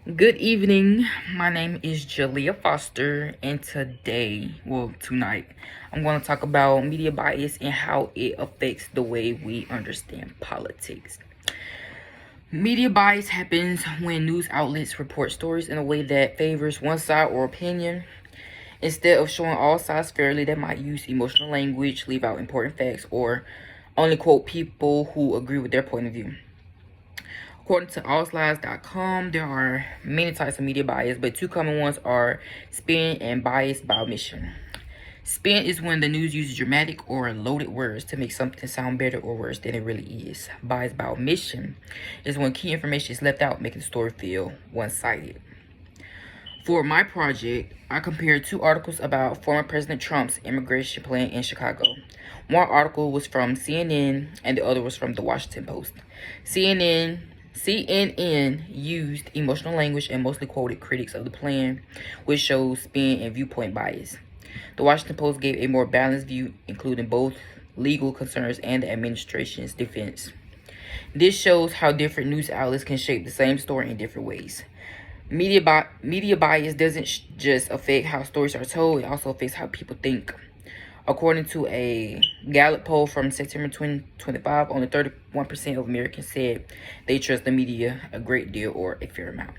Good evening. My name is Jalea Foster, and tonight, I'm going to talk about media bias and how it affects the way we understand politics. Media bias happens when news outlets report stories in a way that favors one side or opinion. Instead of showing all sides fairly, they might use emotional language, leave out important facts, or only quote people who agree with their point of view. According to allslides.com, there are many types of media bias, but two common ones are spin and bias by omission. Spin is when the news uses dramatic or loaded words to make something sound better or worse than it really is. Bias by omission is when key information is left out, making the story feel one-sided. For my project, I compared two articles about former President Trump's immigration plan in Chicago. One article was from CNN and the other was from the Washington Post. CNN used emotional language and mostly quoted critics of the plan, which shows spin and viewpoint bias. The Washington Post gave a more balanced view, including both legal concerns and the administration's defense. This shows how different news outlets can shape the same story in different ways. Media bias doesn't just affect how stories are told, it also affects how people think. According to a Gallup poll from September 2025, only 31% of Americans said they trust the media a great deal or a fair amount.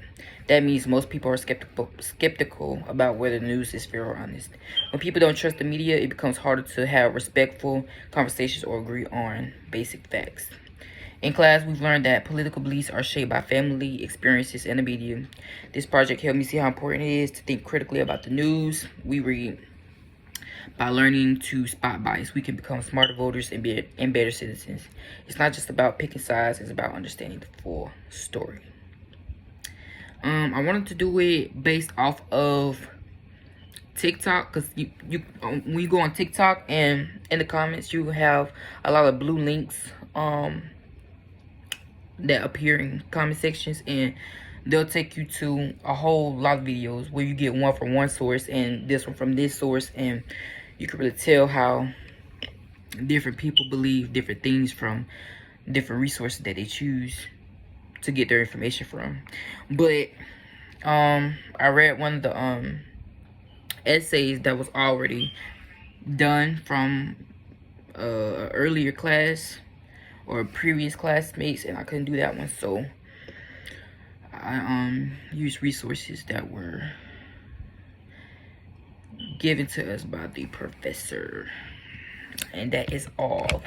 That means most people are skeptical about whether the news is fair or honest. When people don't trust the media, it becomes harder to have respectful conversations or agree on basic facts. In class, we've learned that political beliefs are shaped by family, experiences, and the media. This project helped me see how important it is to think critically about the news we read. By learning to spot bias, we can become smarter voters and better citizens. It's not just about picking sides, it's about understanding the full story. I wanted to do it based off of TikTok, because when you go on TikTok and in the comments, you have a lot of blue links that appear in comment sections, and they'll take you to a whole lot of videos where you get one from one source and this one from this source, and you can really tell how different people believe different things from different resources that they choose to get their information from. But I read one of the essays that was already done from earlier class or previous classmates, and I couldn't do that one, so I used resources that were given to us by the professor, and that is all.